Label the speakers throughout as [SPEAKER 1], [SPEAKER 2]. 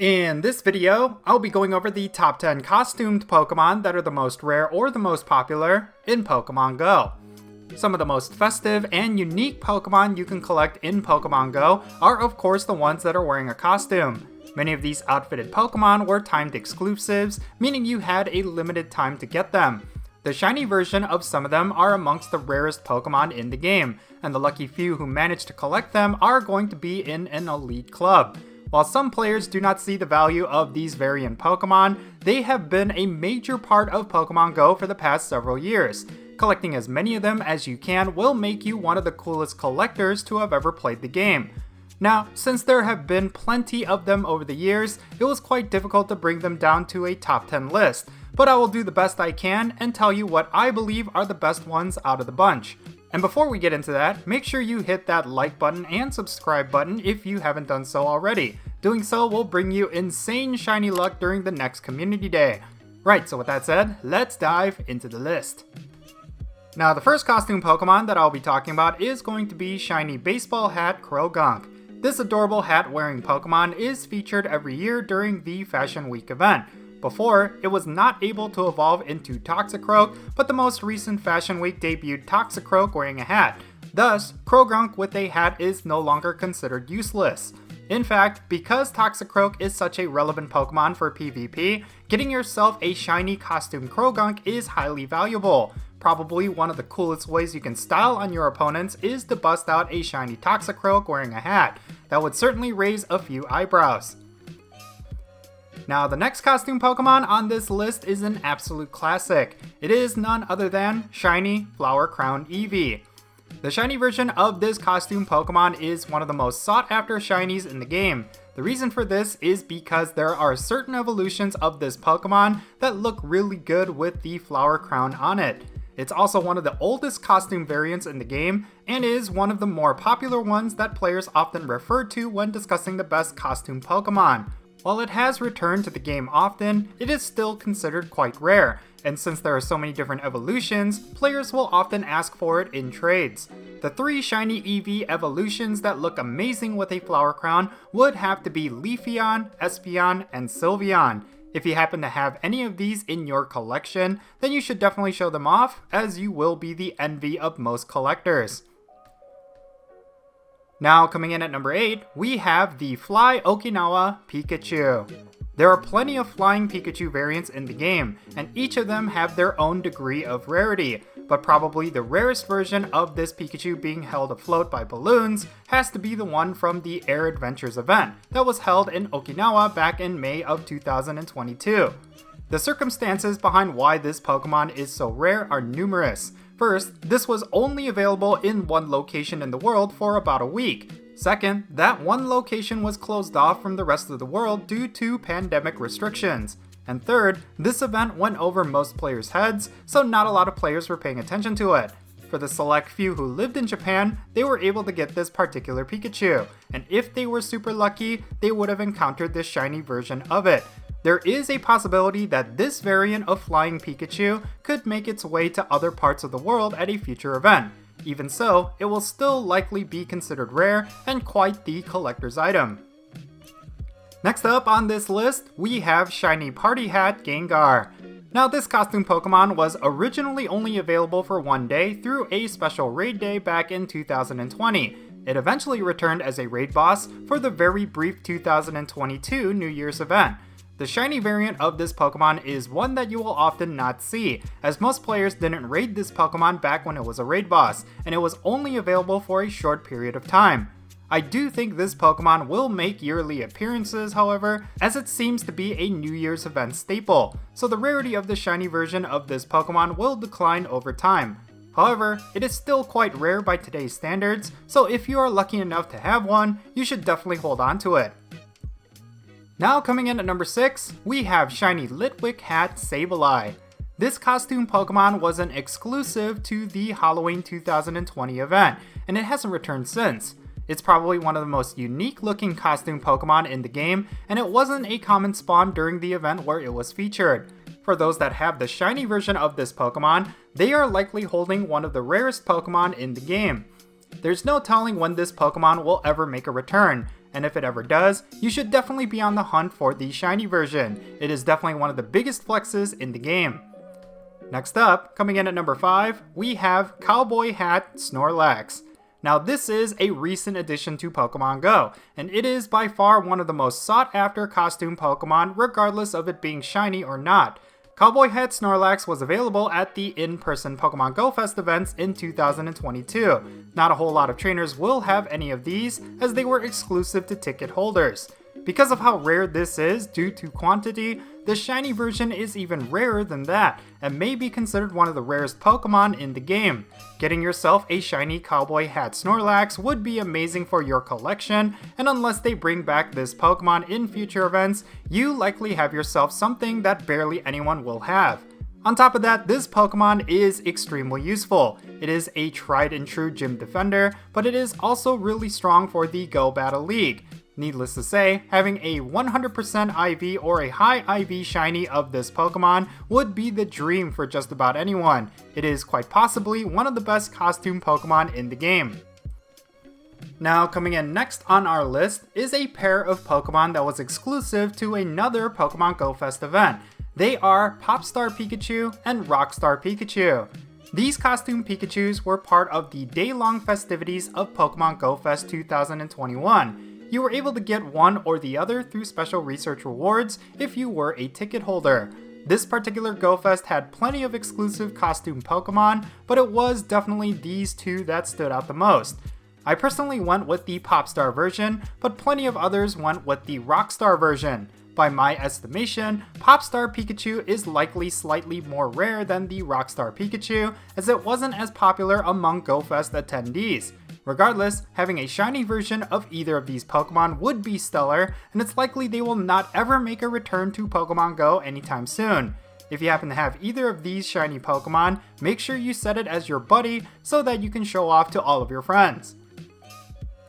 [SPEAKER 1] In this video, I'll be going over the top 10 costumed Pokemon that are the most rare or the most popular in Pokemon GO. Some of the most festive and unique Pokemon you can collect in Pokemon GO are of course the ones that are wearing a costume. Many of these outfitted Pokemon were timed exclusives, meaning you had a limited time to get them. The shiny version of some of them are amongst the rarest Pokemon in the game, and the lucky few who manage to collect them are going to be in an elite club. While some players do not see the value of these variant Pokemon, they have been a major part of Pokemon GO for the past several years. Collecting as many of them as you can will make you one of the coolest collectors to have ever played the game. Now, since there have been plenty of them over the years, it was quite difficult to bring them down to a top 10 list, but I will do the best I can and tell you what I believe are the best ones out of the bunch. And before we get into that, make sure you hit that like button and subscribe button if you haven't done so already. Doing so will bring you insane shiny luck during the next community day. Right, so with that said, let's dive into the list. Now the first costume Pokemon that I'll be talking about is going to be shiny baseball hat Croagunk. This adorable hat wearing Pokemon is featured every year during the Fashion Week event. Before, it was not able to evolve into Toxicroak, but the most recent Fashion Week debuted Toxicroak wearing a hat. Thus, Croagunk with a hat is no longer considered useless. In fact, because Toxicroak is such a relevant Pokemon for PvP, getting yourself a shiny costume Croagunk is highly valuable. Probably one of the coolest ways you can style on your opponents is to bust out a shiny Toxicroak wearing a hat. That would certainly raise a few eyebrows. Now the next costume Pokemon on this list is an absolute classic. It is none other than shiny Flower Crown Eevee. The shiny version of this costume Pokemon is one of the most sought after shinies in the game. The reason for this is because there are certain evolutions of this Pokemon that look really good with the flower crown on it. It's also one of the oldest costume variants in the game and is one of the more popular ones that players often refer to when discussing the best costume Pokemon. While it has returned to the game often, it is still considered quite rare, and since there are so many different evolutions, players will often ask for it in trades. The three shiny Eevee evolutions that look amazing with a flower crown would have to be Leafeon, Espeon, and Sylveon. If you happen to have any of these in your collection, then you should definitely show them off, as you will be the envy of most collectors. Now coming in at number 8, we have the Fly Okinawa Pikachu. There are plenty of flying Pikachu variants in the game, and each of them have their own degree of rarity, but probably the rarest version of this Pikachu being held afloat by balloons has to be the one from the Air Adventures event that was held in Okinawa back in May of 2022. The circumstances behind why this Pokemon is so rare are numerous. First, this was only available in one location in the world for about a week. Second, that one location was closed off from the rest of the world due to pandemic restrictions. And third, this event went over most players' heads, so not a lot of players were paying attention to it. For the select few who lived in Japan, they were able to get this particular Pikachu, and if they were super lucky, they would have encountered this shiny version of it. There is a possibility that this variant of Flying Pikachu could make its way to other parts of the world at a future event. Even so, it will still likely be considered rare and quite the collector's item. Next up on this list, we have shiny Party Hat Gengar. Now this costume Pokemon was originally only available for one day through a special raid day back in 2020. It eventually returned as a raid boss for the very brief 2022 New Year's event. The shiny variant of this Pokemon is one that you will often not see, as most players didn't raid this Pokemon back when it was a raid boss, and it was only available for a short period of time. I do think this Pokemon will make yearly appearances, however, as it seems to be a New Year's event staple, so the rarity of the shiny version of this Pokemon will decline over time. However, it is still quite rare by today's standards, so if you are lucky enough to have one, you should definitely hold on to it. Now coming in at number 6, we have shiny Litwick Hat Sableye. This costume Pokemon was an exclusive to the Halloween 2020 event, and it hasn't returned since. It's probably one of the most unique looking costume Pokemon in the game, and it wasn't a common spawn during the event where it was featured. For those that have the shiny version of this Pokemon, they are likely holding one of the rarest Pokemon in the game. There's no telling when this Pokemon will ever make a return, and if it ever does, you should definitely be on the hunt for the shiny version. It is definitely one of the biggest flexes in the game. Next up, coming in at number 5, we have Cowboy Hat Snorlax. Now this is a recent addition to Pokemon Go, and it is by far one of the most sought after costume Pokemon regardless of it being shiny or not. Cowboy Hat Snorlax was available at the in-person Pokemon Go Fest events in 2022. Not a whole lot of trainers will have any of these, as they were exclusive to ticket holders. Because of how rare this is due to quantity, the shiny version is even rarer than that, and may be considered one of the rarest Pokemon in the game. Getting yourself a shiny Cowboy Hat Snorlax would be amazing for your collection, and unless they bring back this Pokemon in future events, you likely have yourself something that barely anyone will have. On top of that, this Pokemon is extremely useful. It is a tried and true gym defender, but it is also really strong for the Go Battle League. Needless to say, having a 100% IV or a high IV shiny of this Pokemon would be the dream for just about anyone. It is quite possibly one of the best costume Pokemon in the game. Now coming in next on our list is a pair of Pokemon that was exclusive to another Pokemon Go Fest event. They are Popstar Pikachu and Rockstar Pikachu. These costume Pikachus were part of the day-long festivities of Pokemon Go Fest 2021. You were able to get one or the other through special research rewards if you were a ticket holder. This particular Go Fest had plenty of exclusive costume Pokemon, but it was definitely these two that stood out the most. I personally went with the Popstar version, but plenty of others went with the Rockstar version. By my estimation, Popstar Pikachu is likely slightly more rare than the Rockstar Pikachu, as it wasn't as popular among Go Fest attendees. Regardless, having a shiny version of either of these Pokemon would be stellar, and it's likely they will not ever make a return to Pokemon Go anytime soon. If you happen to have either of these shiny Pokemon, make sure you set it as your buddy so that you can show off to all of your friends.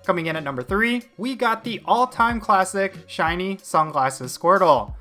[SPEAKER 1] Coming in at number 3, we got the all-time classic shiny Sunglasses Squirtle.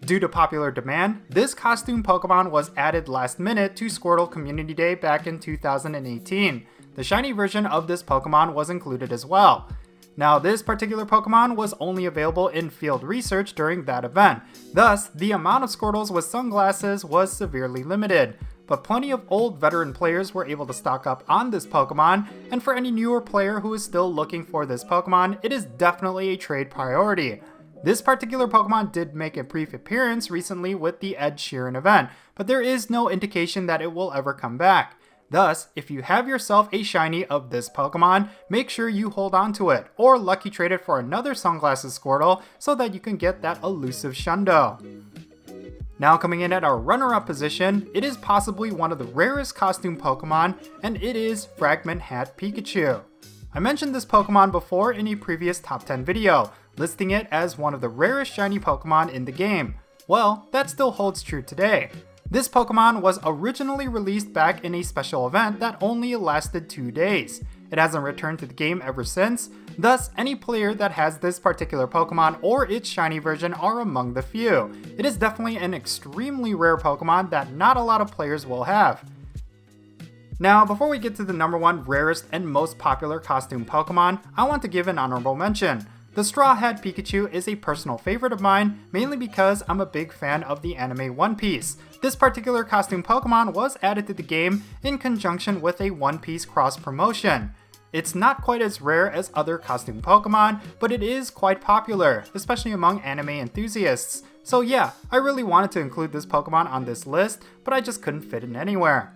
[SPEAKER 1] Due to popular demand, this costume Pokemon was added last minute to Squirtle Community Day back in 2018. The shiny version of this Pokemon was included as well. Now, this particular Pokemon was only available in field research during that event, thus, the amount of Squirtles with sunglasses was severely limited. But plenty of old veteran players were able to stock up on this Pokemon, and for any newer player who is still looking for this Pokemon, it is definitely a trade priority. This particular Pokemon did make a brief appearance recently with the Ed Sheeran event, but there is no indication that it will ever come back. Thus, if you have yourself a shiny of this Pokemon, make sure you hold on to it, or lucky trade it for another Sunglasses Squirtle so that you can get that elusive Shundo. Now coming in at our runner-up position, it is possibly one of the rarest costume Pokemon, and it is Fragment Hat Pikachu. I mentioned this Pokemon before in a previous top 10 video, listing it as one of the rarest shiny Pokemon in the game. Well, that still holds true today. This Pokemon was originally released back in a special event that only lasted 2 days. It hasn't returned to the game ever since, thus any player that has this particular Pokemon or its shiny version are among the few. It is definitely an extremely rare Pokemon that not a lot of players will have. Now, before we get to the number 1 rarest and most popular costume Pokemon, I want to give an honorable mention. The Straw Hat Pikachu is a personal favorite of mine, mainly because I'm a big fan of the anime One Piece. This particular costume Pokemon was added to the game in conjunction with a One Piece cross promotion. It's not quite as rare as other costume Pokemon, but it is quite popular, especially among anime enthusiasts. So yeah, I really wanted to include this Pokemon on this list, but I just couldn't fit it anywhere.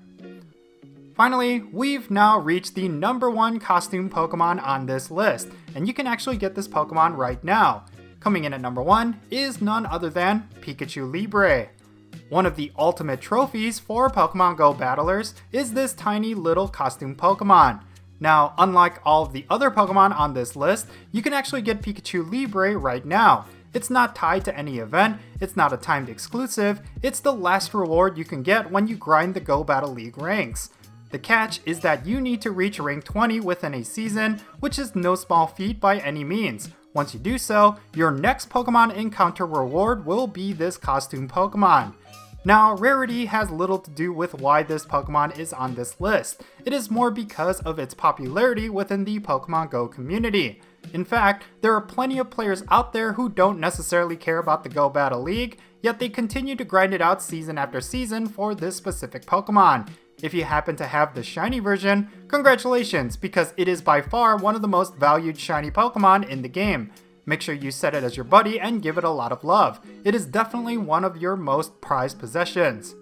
[SPEAKER 1] Finally, we've now reached the number 1 costume Pokemon on this list, and you can actually get this Pokemon right now. Coming in at number 1 is none other than Pikachu Libre. One of the ultimate trophies for Pokemon Go battlers is this tiny little costume Pokemon. Now, unlike all of the other Pokemon on this list, you can actually get Pikachu Libre right now. It's not tied to any event, it's not a timed exclusive, it's the last reward you can get when you grind the Go Battle League ranks. The catch is that you need to reach rank 20 within a season, which is no small feat by any means. Once you do so, your next Pokemon encounter reward will be this costume Pokemon. Now, rarity has little to do with why this Pokemon is on this list. It is more because of its popularity within the Pokemon Go community. In fact, there are plenty of players out there who don't necessarily care about the Go Battle League, yet they continue to grind it out season after season for this specific Pokemon. If you happen to have the shiny version, congratulations, because it is by far one of the most valued shiny Pokemon in the game. Make sure you set it as your buddy and give it a lot of love. It is definitely one of your most prized possessions.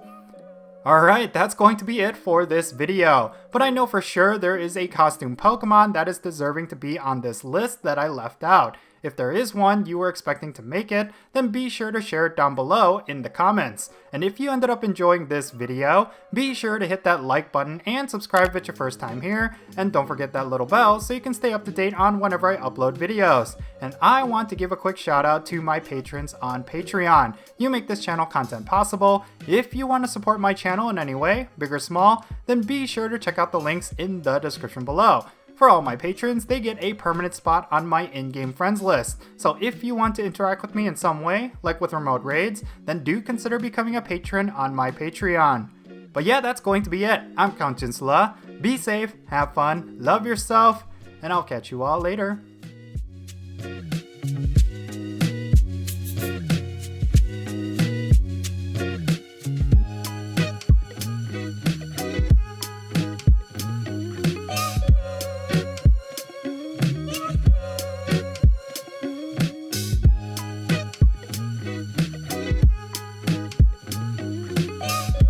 [SPEAKER 1] Alright, that's going to be it for this video, but I know for sure there is a costume Pokemon that is deserving to be on this list that I left out. If there is one you were expecting to make it, then be sure to share it down below in the comments. And if you ended up enjoying this video, be sure to hit that like button and subscribe if it's your first time here, and don't forget that little bell so you can stay up to date on whenever I upload videos. And I want to give a quick shout out to my patrons on Patreon. You make this channel content possible. If you want to support my channel in any way, big or small, then be sure to check out the links in the description below. For all my patrons, they get a permanent spot on my in-game friends list. So if you want to interact with me in some way, like with remote raids, then do consider becoming a patron on my Patreon. But yeah, that's going to be it. I'm Count Jinsula. Be safe, have fun, love yourself, and I'll catch you all later.